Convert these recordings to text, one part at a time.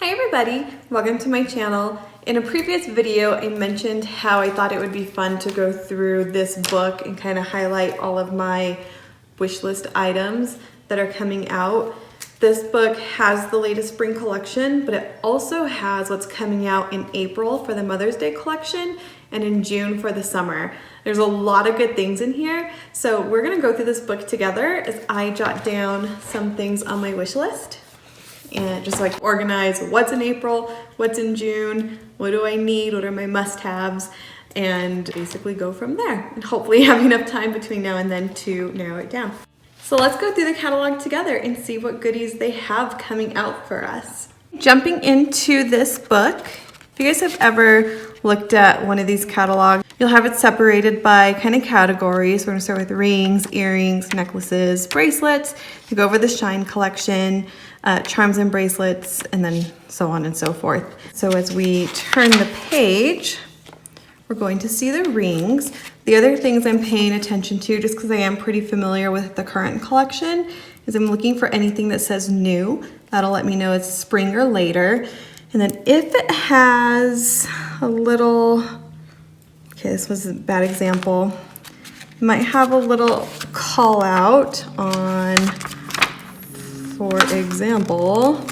Hi everybody, welcome to my channel. In a previous video, I mentioned how I thought it would be fun to go through this book and kind of highlight all of my wish list items that are coming out. This book has the latest spring collection, but it also has what's coming out in April for the Mother's Day collection and in June for the summer. There's a lot of good things in here, so we're gonna go through this book together as I jot down some things on my wish list and just like organize what's in April, what's in June, what do I need, what are my must-haves, and basically go from there. And hopefully have enough time between now and then to narrow it down. So let's go through the catalog together and see what goodies they have coming out for us. Jumping into this book, if you guys have ever looked at one of these catalogs, you'll have it separated by kind of categories. We're gonna start with rings, earrings, necklaces, bracelets, to go over the Shine collection, charms and bracelets, and then so on and so forth. So as we turn the page, we're going to see the rings. The other things I'm paying attention to, just because I am pretty familiar with the current collection, is I'm looking for anything that says new. That'll let me know it's spring or later. And then if it has a little, okay, this was a bad example, it might have a little call out on, for example,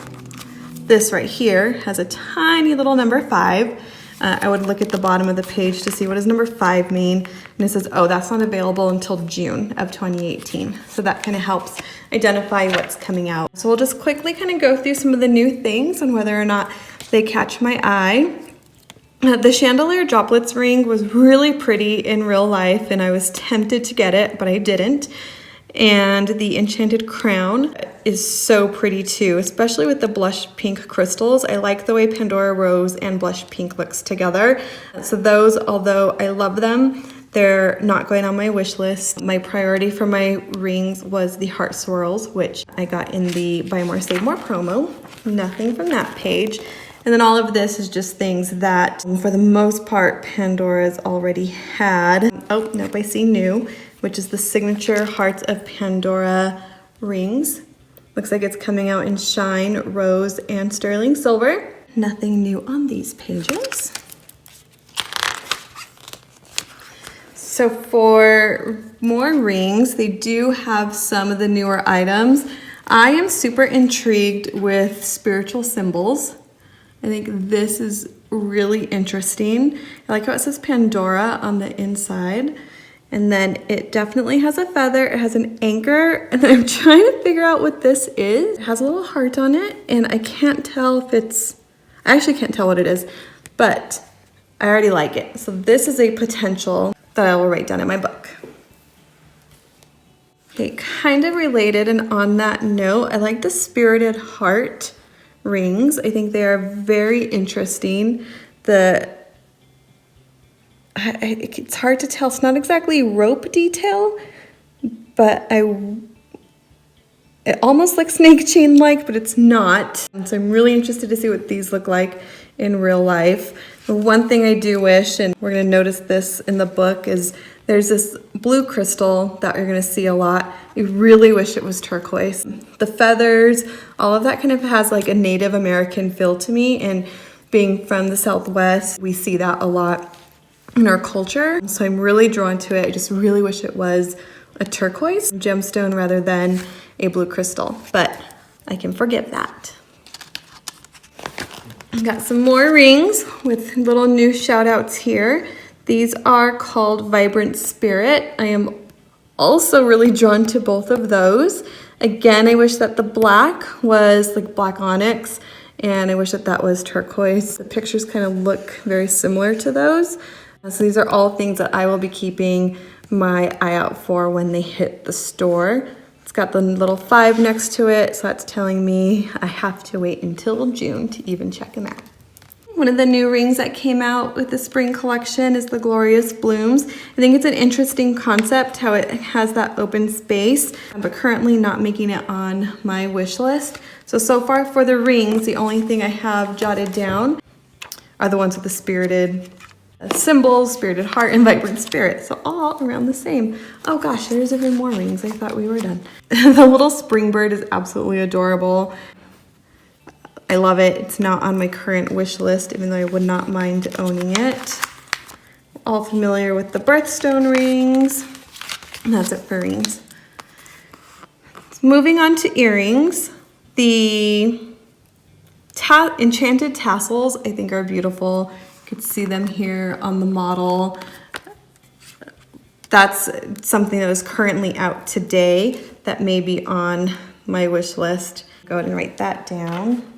this right here has a tiny little number 5. I would look at the bottom of the page to see what does number 5 mean. And it says, oh, that's not available until June of 2018. So that kind of helps identify what's coming out. So we'll just quickly kind of go through some of the new things and whether or not they catch my eye. The chandelier droplets ring was really pretty in real life and I was tempted to get it, but I didn't. And the enchanted crown is so pretty too, especially with the blush pink crystals. I like the way Pandora Rose and blush pink looks together. So those, although I love them, they're not going on my wish list. My priority for my rings was the heart swirls, which I got in the Buy More Save More promo. Nothing from that page. And then all of this is just things that, for the most part, Pandora's already had. Oh, nope, I see new, which is the signature Hearts of Pandora rings. Looks like it's coming out in Shine, Rose, and Sterling Silver. Nothing new on these pages. So for more rings, they do have some of the newer items. I am super intrigued with spiritual symbols. I think this is really interesting. I like how it says Pandora on the inside. And then it definitely has a feather, it has an anchor, and then I'm trying to figure out what this is. It has a little heart on it, and I can't tell if it's, I actually can't tell what it is, but I already like it. So this is a potential that I will write down in my book. Okay, kind of related, and on that note, I like the spirited heart rings. I think they are very interesting. It's hard to tell. It's not exactly rope detail, but it almost looks snake chain like, but it's not. So I'm really interested to see what these look like in real life. The one thing I do wish, and we're gonna notice this in the book, is there's this blue crystal that you're gonna see a lot. I really wish it was turquoise. The feathers, all of that kind of has like a Native American feel to me, and being from the Southwest, we see that a lot in our culture. So I'm really drawn to it. I just really wish it was a turquoise gemstone rather than a blue crystal, but I can forgive that. Got some more rings with little new shout outs here. These are called Vibrant Spirit. I am also really drawn to both of those. Again, I wish that the black was like black onyx, and I wish that that was turquoise. The pictures kind of look very similar to those. So these are all things that I will be keeping my eye out for when they hit the store. It's got the little 5 next to it, so that's telling me I have to wait until June to even check them out. One of the new rings that came out with the spring collection is the Glorious Blooms. I think it's an interesting concept how it has that open space, but currently not making it on my wish list. So far for the rings, the only thing I have jotted down are the ones with the spirited symbols, spirited heart, and vibrant spirit. So all around the same. Oh gosh, there's even more rings. I thought we were done. The little spring bird is absolutely adorable. I love it. It's not on my current wish list, even though I would not mind owning it. All familiar with the birthstone rings. And that's it for rings. So moving on to earrings. The enchanted tassels I think are beautiful. You could see them here on the model. That's something that is currently out today that may be on my wish list. Go ahead and write that down.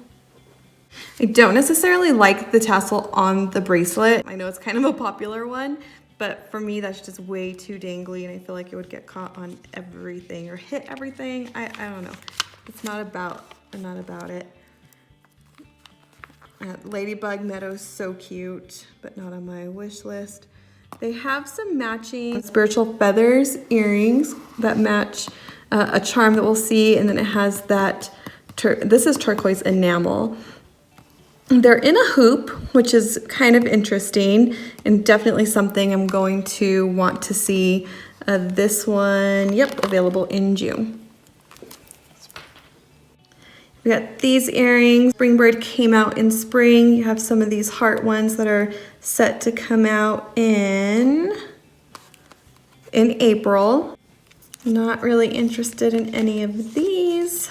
I don't necessarily like the tassel on the bracelet. I know it's kind of a popular one, but for me that's just way too dangly and I feel like it would get caught on everything or hit everything. I don't know. It's not about it. Ladybug Meadow's so cute, but not on my wish list. They have some matching spiritual feathers earrings that match a charm that we'll see, and then it has that, this is turquoise enamel. They're in a hoop, which is kind of interesting and definitely something I'm going to want to see. This one, yep, available in June. We got these earrings. Springbird came out in spring. You have some of these heart ones that are set to come out in April. Not really interested in any of these.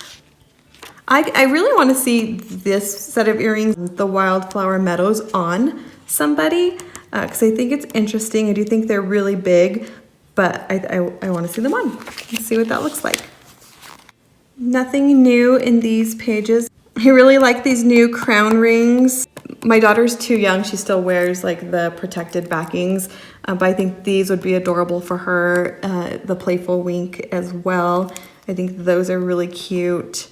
I really want to see this set of earrings, the Wildflower Meadows, on somebody because I think it's interesting. I do think they're really big, but I want to see them on. Let's see what that looks like. Nothing new in these pages. I really like these new crown rings. My daughter's too young. She still wears like the protected backings, but I think these would be adorable for her. The playful wink as well. I think those are really cute.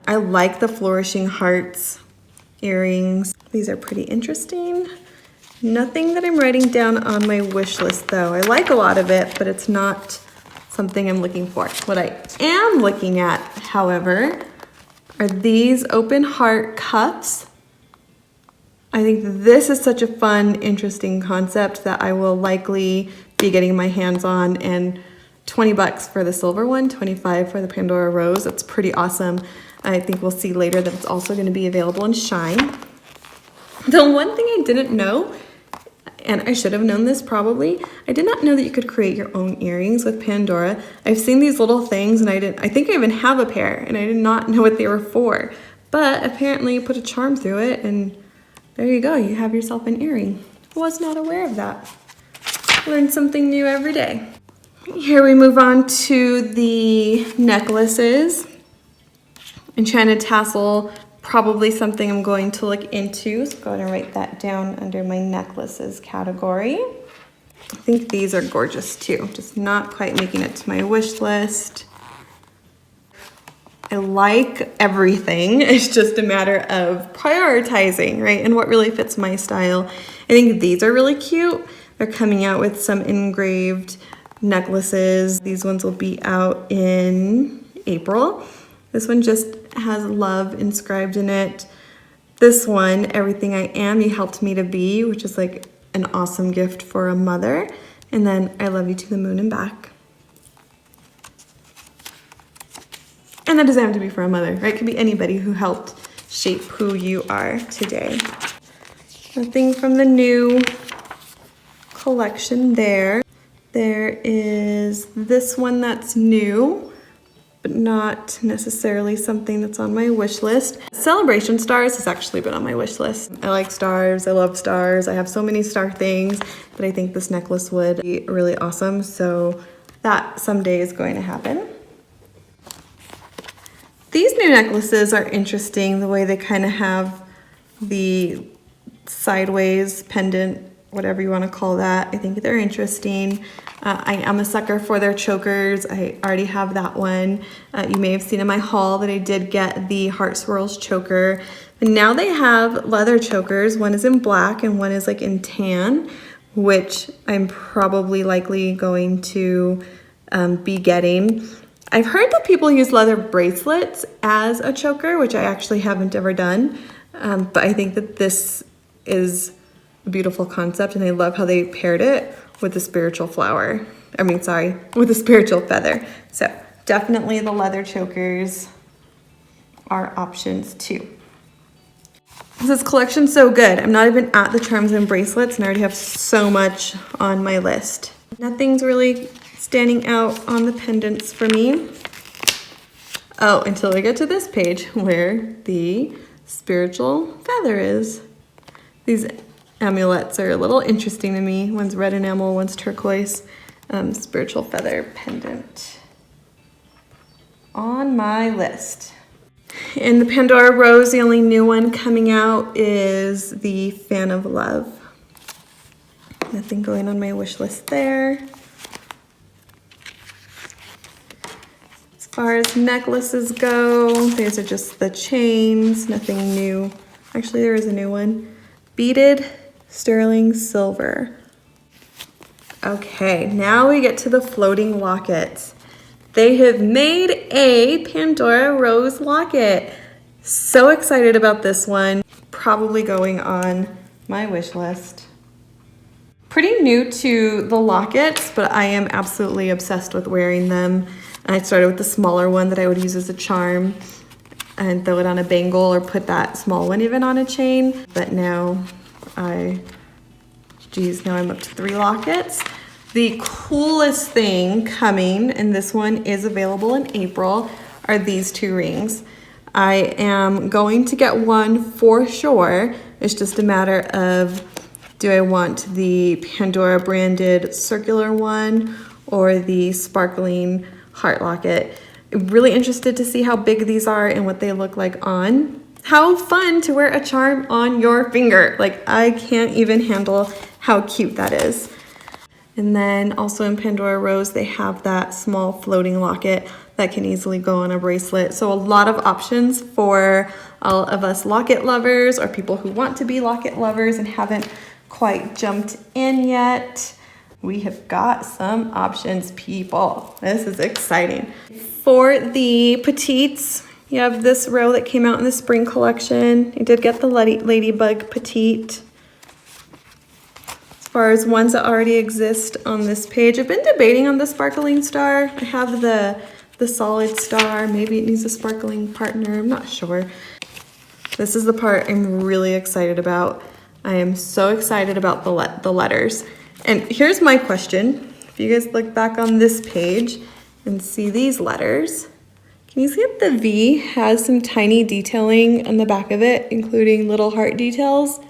I like the flourishing hearts earrings. These are pretty interesting. Nothing that I'm writing down on my wish list though. I like a lot of it, but it's not something I'm looking for. What I am looking at, however, are these open heart cups. I think this is such a fun, interesting concept that I will likely be getting my hands on, and 20 bucks for the silver one, 25 for the Pandora Rose. That's pretty awesome. I think we'll see later that it's also going to be available in Shine. The one thing I didn't know, and I should have known this probably, I did not know that you could create your own earrings with Pandora. I've seen these little things and I think I even have a pair and I did not know what they were for. But apparently you put a charm through it and there you go, you have yourself an earring. Was not aware of that. Learn something new every day. Here we move on to the necklaces. Enchanted tassel, probably something I'm going to look into. So go ahead and write that down under my necklaces category. I think these are gorgeous too, just not quite making it to my wish list. I like everything. It's just a matter of prioritizing, right? And what really fits my style. I think these are really cute. They're coming out with some engraved necklaces. These ones will be out in April. This one just has love inscribed in it. This one, Everything I Am, You Helped Me to Be, which is like an awesome gift for a mother. And then I Love You to the Moon and Back. And that doesn't have to be for a mother, right? It could be anybody who helped shape who you are today. Nothing from the new collection there. There is this one that's new, but not necessarily something that's on my wish list. Celebration Stars has actually been on my wish list. I like stars, I love stars. I have so many star things, but I think this necklace would be really awesome. So that someday is going to happen. These new necklaces are interesting, the way they kind of have the sideways pendant, whatever you want to call that. I think they're interesting. I am a sucker for their chokers. I already have that one. You may have seen in my haul that I did get the Heart Swirls choker. And now they have leather chokers. One is in black and one is like in tan, which I'm probably likely going to be getting. I've heard that people use leather bracelets as a choker, which I actually haven't ever done. But I think that this is a beautiful concept and I love how they paired it with the spiritual flower. With the spiritual feather. So definitely the leather chokers are options too. This collection's so good. I'm not even at the charms and bracelets and I already have so much on my list. Nothing's really standing out on the pendants for me. Oh, until I get to this page where the spiritual feather is. These amulets are a little interesting to me. One's red enamel, one's turquoise. Spiritual feather pendant on my list. In the Pandora Rose, the only new one coming out is the Fan of Love. Nothing going on my wish list there. As far as necklaces go, these are just the chains, nothing new. Actually, there is a new one. Beaded sterling silver. Okay, now we get to the floating lockets. They have made a Pandora Rose locket. So excited about this one. Probably going on my wish list. Pretty new to the lockets, but I am absolutely obsessed with wearing them. I started with the smaller one that I would use as a charm and throw it on a bangle or put that small one even on a chain. But now now I'm up to 3 lockets. The coolest thing coming, and this one is available in April, are these 2 rings. I am going to get one for sure. It's just a matter of, do I want the Pandora branded circular one or the sparkling heart locket? I'm really interested to see how big these are and what they look like on. How fun to wear a charm on your finger. Like, I can't even handle how cute that is. And then also in Pandora Rose, they have that small floating locket that can easily go on a bracelet. So a lot of options for all of us locket lovers or people who want to be locket lovers and haven't quite jumped in yet. We have got some options, people. This is exciting. For the petites, you have this row that came out in the spring collection. I did get the Ladybug petite. As far as ones that already exist on this page, I've been debating on the sparkling star. I have the solid star. Maybe it needs a sparkling partner. I'm not sure. This is the part I'm really excited about. I am so excited about the letters. And here's my question. If you guys look back on this page and see these letters, can you see if the V has some tiny detailing on the back of it, including little heart details?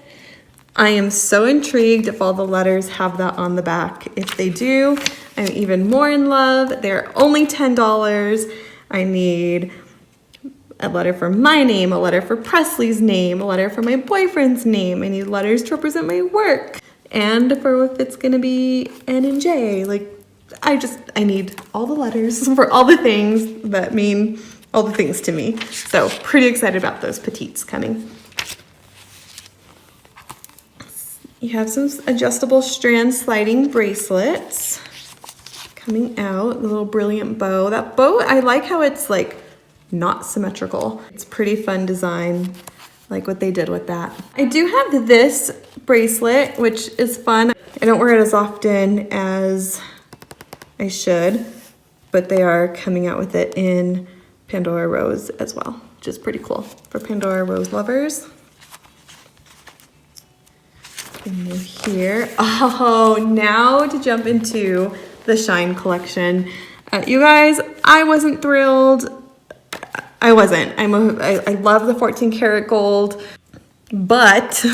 I am so intrigued if all the letters have that on the back. If they do, I'm even more in love. They're only $10. I need a letter for my name, a letter for Presley's name, a letter for my boyfriend's name. I need letters to represent my work. And for if it's gonna be N and J. Like, I need all the letters for all the things that mean all the things to me. So pretty excited about those petites coming. You have some adjustable strand sliding bracelets coming out, the little brilliant bow. That bow, I like how it's like not symmetrical. It's pretty fun design, like what they did with that. I do have this bracelet, which is fun. I don't wear it as often as I should, but they are coming out with it in Pandora Rose as well, which is pretty cool for Pandora Rose lovers. And here, oh, now to jump into the Shine collection. You guys, I wasn't thrilled. I wasn't. I love the 14 karat gold, but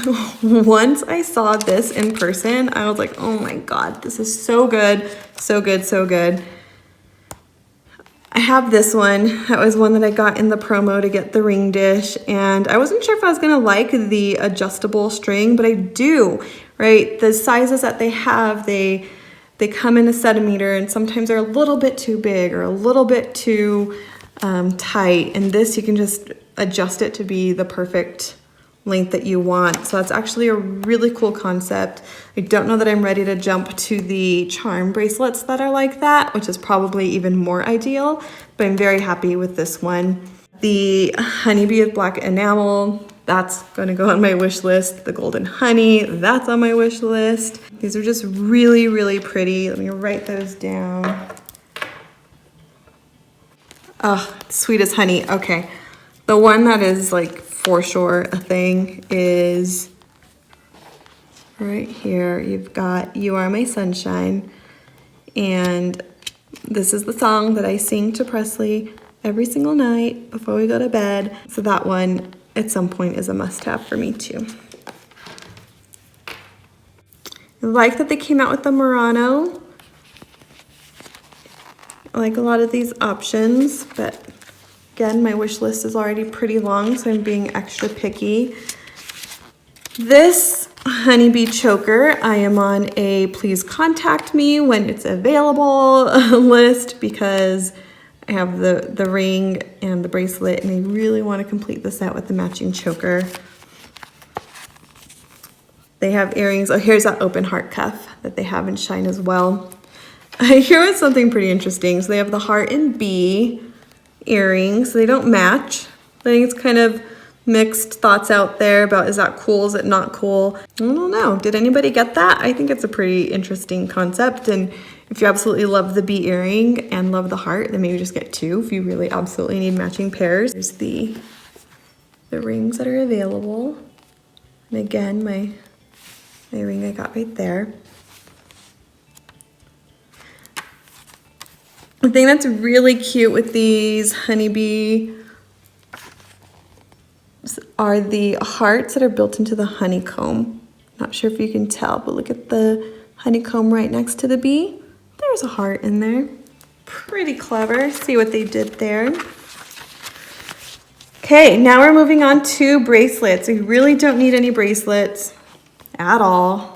once I saw this in person, I was like, oh my God, this is so good, so good, so good. I have this one. That was one that I got in the promo to get the ring dish, and I wasn't sure if I was gonna like the adjustable string, but I do, right? The sizes that they have, they come in a centimeter, and sometimes they're a little bit too big or a little bit too tight, and this you can just adjust it to be the perfect length that you want. So that's actually a really cool concept. I don't know that I'm ready to jump to the charm bracelets that are like that, which is probably even more ideal, but I'm very happy with this one. The honeybee with black enamel, that's gonna go on my wish list. The golden honey, that's on my wish list. These are just really, really pretty. Let me write those down. Oh, sweet as honey, okay. The one that is like for sure a thing is right here. You've got You Are My Sunshine, and this is the song that I sing to Presley every single night before we go to bed. So that one at some point is a must-have for me too. I like that they came out with the Murano. I like a lot of these options, but again, my wish list is already pretty long, so I'm being extra picky. This honeybee choker, I am on a please contact me when it's available list because I have the ring and the bracelet, and I really want to complete the set with the matching choker. They have earrings. Oh, here's that open heart cuff that they have in Shine as well. Here was something pretty interesting. So they have the heart and bee earrings. They don't match. I think it's kind of mixed thoughts out there about, is that cool, is it not cool? I don't know. Did anybody get that? I think it's a pretty interesting concept, and if you absolutely love the bee earring and love the heart, then maybe just get two if you really absolutely need matching pairs. There's the rings that are available. And again, my ring I got right there. The thing that's really cute with these honeybee are the hearts that are built into the honeycomb. Not sure if you can tell, but look at the honeycomb right next to the bee. There's a heart in there. Pretty clever. See what they did there. Okay, now we're moving on to bracelets. We really don't need any bracelets at all.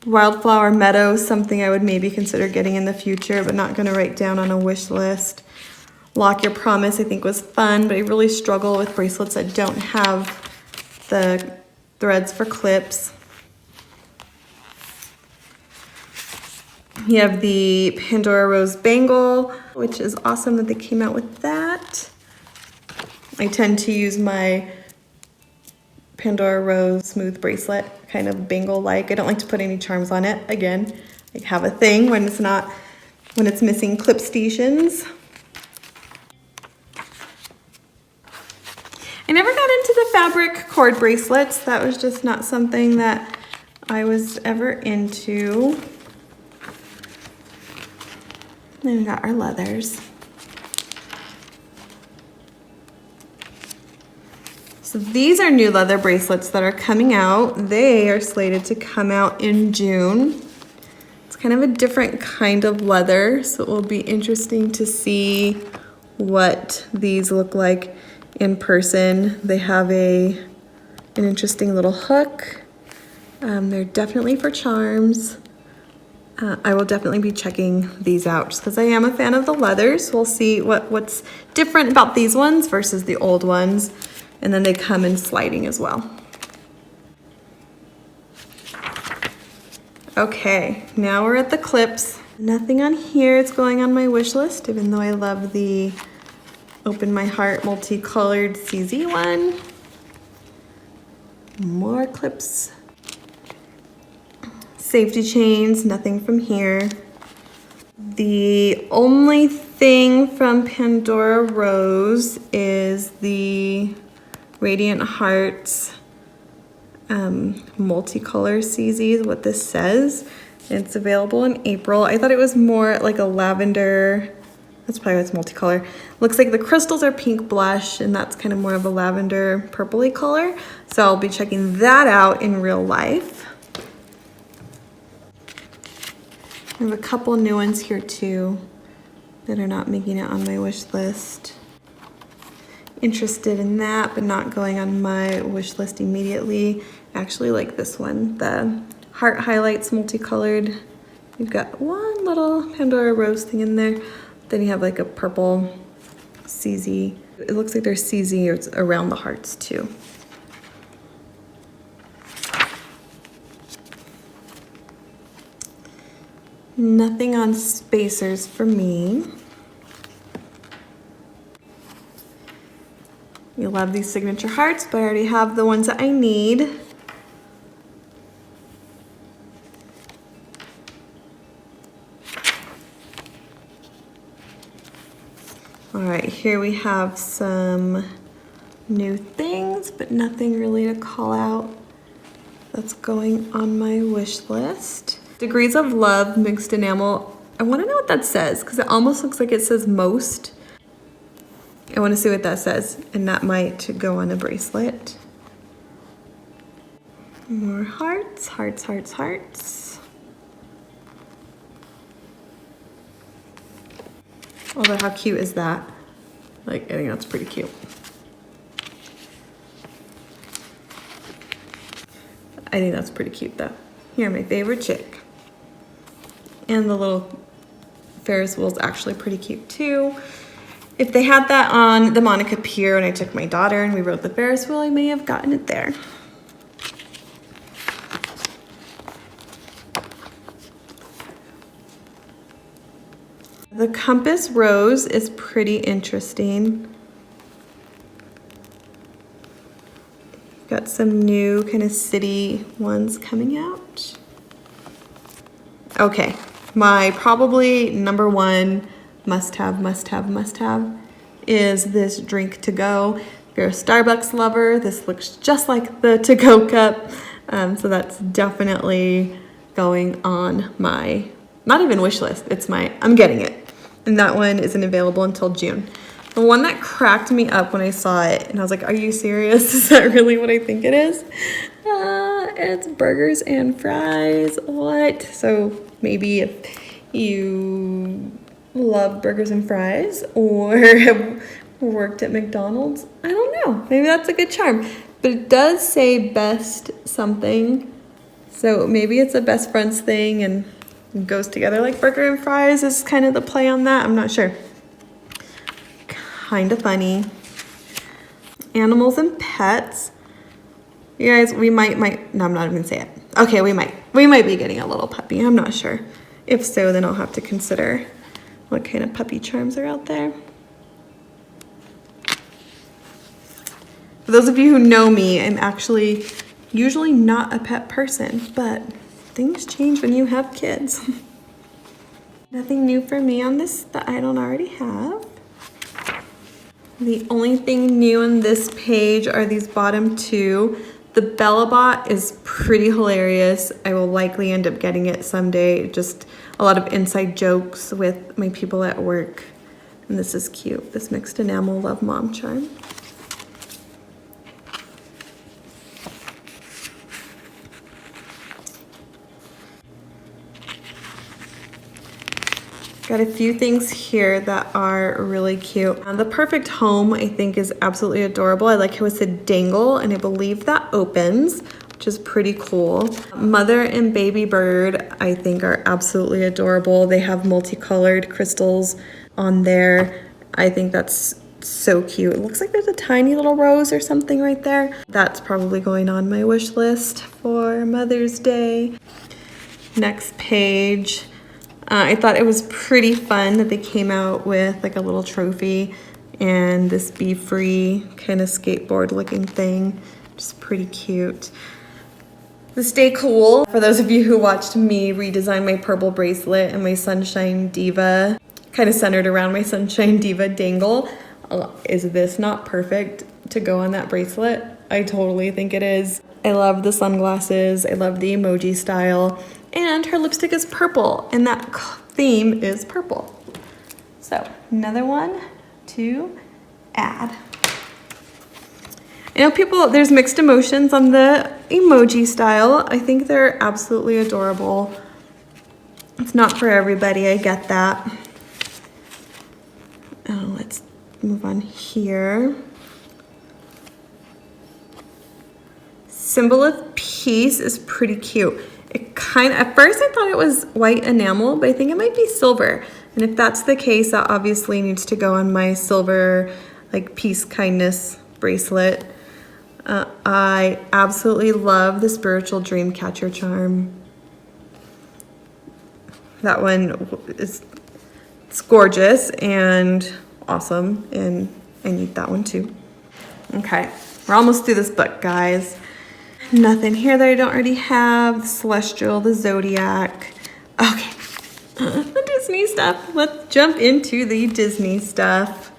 Wildflower Meadow, something I would maybe consider getting in the future, but not going to write down on a wish list. Lock Your Promise, I think, was fun, but I really struggle with bracelets that don't have the threads for clips. You have the Pandora Rose Bangle, which is awesome that they came out with that. I tend to use my Pandora Rose smooth bracelet, kind of bangle-like. I don't like to put any charms on it. Again, I have a thing when it's missing clip stations. I never got into the fabric cord bracelets. That was just not something that I was ever into. Then we got our leathers. So these are new leather bracelets that are coming out. They are slated to come out in June. It's kind of a different kind of leather, so it will be interesting to see what these look like in person. They have an interesting little hook. They're definitely for charms. I will definitely be checking these out just because I am a fan of the leathers. We'll see what's different about these ones versus the old ones. And then they come in sliding as well. Okay, now we're at the clips. Nothing on here is going on my wish list, even though I love the Open My Heart multicolored CZ one. More clips. Safety chains, nothing from here. The only thing from Pandora Rose is the Radiant Hearts multicolor CZ is what this says. It's available in April. I thought it was more like a lavender. That's probably what's multicolor. Looks like the crystals are pink blush, and that's kind of more of a lavender purpley color. So I'll be checking that out in real life. I have a couple new ones here too that are not making it on my wish list. Interested in that, but not going on my wish list immediately. I actually like this one, the Heart Highlights multicolored. You've got one little Pandora Rose thing in there. Then you have like a purple CZ. It looks like there's CZ around the hearts too. Nothing on spacers for me. You love these signature hearts, but I already have the ones that I need. All right, here we have some new things, but nothing really to call out that's going on my wish list. Degrees of Love mixed enamel. I want to know what that says because it almost looks like it says most. I want to see what that says, and that might go on a bracelet. More hearts, hearts, hearts, hearts. Although how cute is that? Like, I think that's pretty cute. I think that's pretty cute though. Here, my favorite chick. And the little Ferris wheel is actually pretty cute too. If they had that on the Monica Pier when I took my daughter and we rode the Ferris wheel, I may have gotten it there. The Compass Rose is pretty interesting. Got some new kind of city ones coming out. Okay, my probably number one must-have is this drink to go. If you're a Starbucks lover, this looks just like the to-go cup. So that's definitely going on my, not even wish list, it's my, I'm getting it. And that one isn't available until June. The one that cracked me up when I saw it, and I was like, are you serious? Is that really what I think it is? It's burgers and fries. What? So maybe if you love burgers and fries or have worked at McDonald's, I don't know. Maybe that's a good charm. But it does say best something. So maybe it's a best friends thing and it goes together like burger and fries is kind of the play on that. I'm not sure. Kind of funny. Animals and pets. You guys, we might, no, I'm not even gonna say it. Okay, we might be getting a little puppy. I'm not sure. If so, then I'll have to consider what kind of puppy charms are out there. For those of you who know me, I'm actually usually not a pet person, but things change when you have kids. Nothing new for me on this that I don't already have. The only thing new on this page are these bottom two. The Bellabot is pretty hilarious. I will likely end up getting it someday. Just a lot of inside jokes with my people at work. And this is cute. This mixed enamel Love Mom charm. Got a few things here that are really cute. The Perfect Home, I think, is absolutely adorable. I like how it's a dangle, and I believe that opens, which is pretty cool. Mother and Baby Bird, I think, are absolutely adorable. They have multicolored crystals on there. I think that's so cute. It looks like there's a tiny little rose or something right there. That's probably going on my wish list for Mother's Day. Next page. I thought it was pretty fun that they came out with like a little trophy and this Be Free kind of skateboard looking thing. Just pretty cute. The Stay Cool, for those of you who watched me redesign my purple bracelet and my Sunshine Diva, kind of centered around my Sunshine Diva dangle. Is this not perfect to go on that bracelet? I totally think it is. I love the sunglasses. I love the emoji style. And her lipstick is purple, and that theme is purple. So, another one to add. I know people, there's mixed emotions on the emoji style. I think they're absolutely adorable. It's not for everybody, I get that. Oh, let's move on here. Symbol of Peace is pretty cute. It kind of, at first I thought it was white enamel, but I think it might be silver. And if that's the case, that obviously needs to go on my silver, like, peace, kindness bracelet. I absolutely love the Spiritual Dream Catcher charm. That one is, it's gorgeous and awesome, and I need that one too. Okay, we're almost through this book, guys. Nothing here that I don't already have. The Celestial, the Zodiac. Okay, the Disney stuff. Let's jump into the Disney stuff.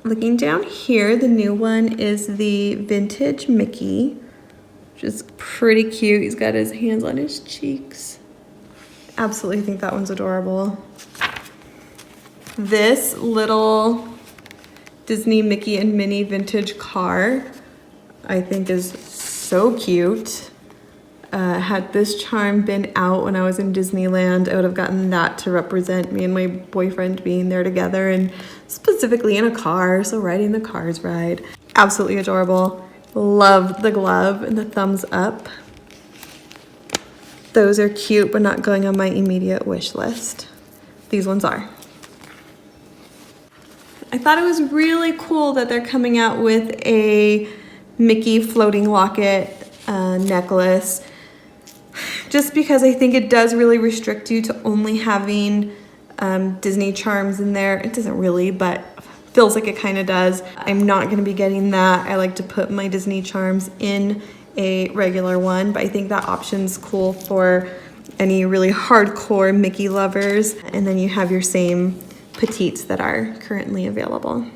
Looking down here, the new one is the vintage Mickey, which is pretty cute. He's got his hands on his cheeks. Absolutely think that one's adorable. This little Disney Mickey and Minnie vintage car I think is so cute. Had this charm been out when I was in Disneyland, I would have gotten that to represent me and my boyfriend being there together, and specifically in a car, so riding the Cars ride. Absolutely adorable. Love the glove and the thumbs up. Those are cute, but not going on my immediate wish list. These ones are. I thought it was really cool that they're coming out with a Mickey floating locket necklace, just because I think it does really restrict you to only having Disney charms in there. It doesn't really, but feels like it kind of does. I'm not going to be getting that. I like to put my Disney charms in a regular one, but I think that option's cool for any really hardcore Mickey lovers. And then you have your same petites that are currently available.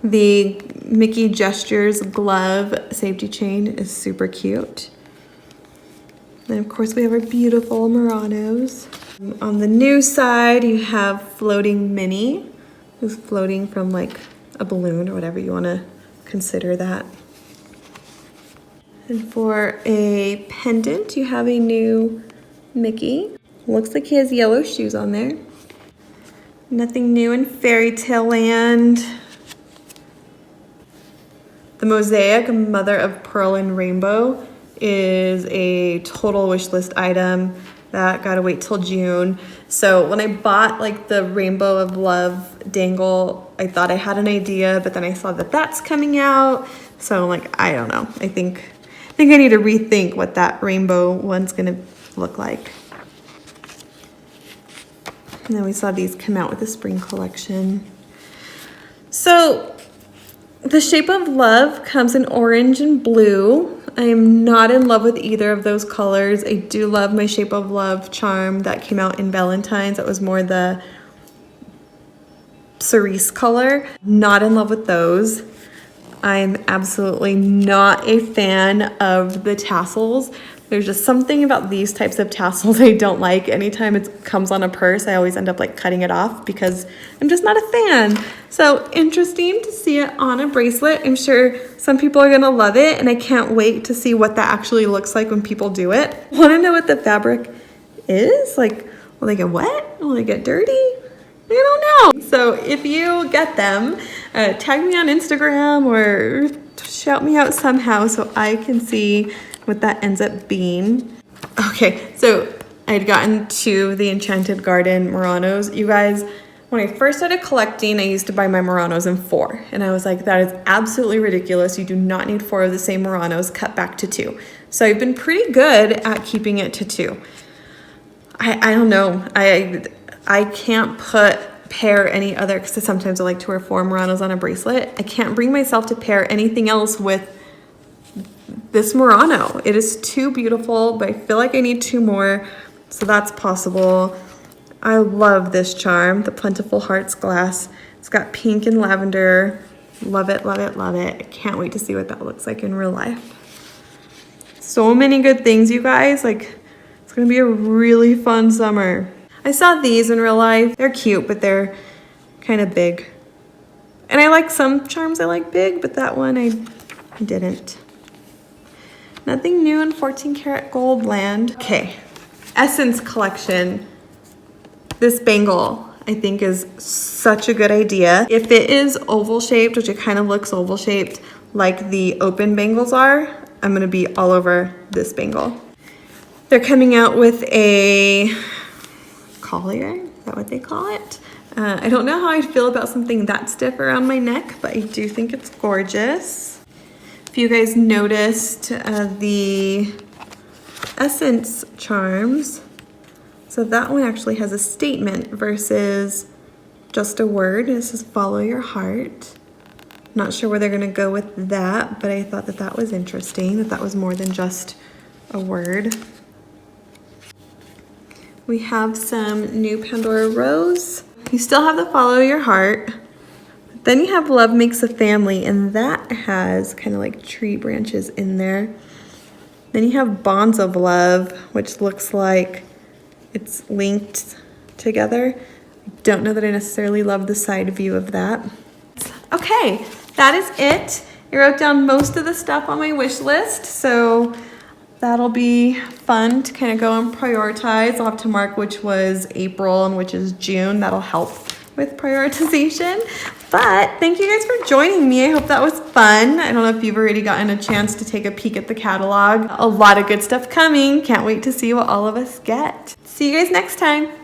The Mickey Gestures glove safety chain is super cute. Then of course we have our beautiful Muranos. On the new side, you have floating Minnie, who's floating from like a balloon or whatever you want to consider that. And for a pendant, you have a new Mickey. Looks like he has yellow shoes on there. Nothing new in Fairy Tale Land. The Mosaic Mother of Pearl and Rainbow is a total wish list item that gotta wait till June. So when I bought like the Rainbow of Love dangle, I thought I had an idea, but then I saw that that's coming out. So I'm like, I don't know. I think I need to rethink what that rainbow one's gonna look like. And then we saw these come out with the spring collection. So the Shape of Love comes in orange and blue. I am not in love with either of those colors. I do love my Shape of Love charm that came out in Valentine's. That was more the cerise color. Not in love with those. I'm absolutely not a fan of the tassels. There's just something about these types of tassels I don't like. Anytime it comes on a purse, I always end up like cutting it off because I'm just not a fan. So interesting to see it on a bracelet. I'm sure some people are gonna love it, and I can't wait to see what that actually looks like when people do it. Wanna know what the fabric is? Like, will they get wet? Will they get dirty? I don't know. So if you get them, tag me on Instagram or shout me out somehow so I can see what that ends up being. Okay, so I had gotten to the Enchanted Garden Muranos. You guys, when I first started collecting, I used to buy my Muranos in 4. And I was like, that is absolutely ridiculous. You do not need 4 of the same Muranos, cut back to 2. So I've been pretty good at keeping it to 2. I don't know. I can't pair any other, because sometimes I like to wear 4 Muranos on a bracelet. I can't bring myself to pair anything else with this Murano. It is too beautiful, but I feel like I need 2 more, so that's possible. I love this charm, the Plentiful Hearts glass. It's got pink and lavender. Love it, love it, love it. I can't wait to see what that looks like in real life. So many good things, you guys. Like, it's gonna be a really fun summer. I saw these in real life. They're cute, but they're kind of big. And I like some charms I like big, but that one I didn't. Nothing new in 14 karat gold land. Okay, Essence collection. This bangle I think is such a good idea. If it is oval shaped, which it kind of looks oval shaped like the open bangles are, I'm gonna be all over this bangle. They're coming out with a collier, is that what they call it? I don't know how I feel about something that stiff around my neck, but I do think it's gorgeous. If you guys noticed the Essence charms, so that one actually has a statement versus just a word. This is follow your heart. Not sure where they're gonna go with that, but I thought that that was interesting, that that was more than just a word. We have some new Pandora Rose. You still have the follow your heart. Then you have Love Makes a Family, and that has kind of like tree branches in there. Then you have Bonds of Love, which looks like it's linked together. Don't know that I necessarily love the side view of that. Okay, that is it. I wrote down most of the stuff on my wish list, so that'll be fun to kind of go and prioritize. I'll have to mark which was April and which is June. That'll help with prioritization. But thank you guys for joining me. I hope that was fun. I don't know if you've already gotten a chance to take a peek at the catalog. A lot of good stuff coming. Can't wait to see what all of us get. See you guys next time.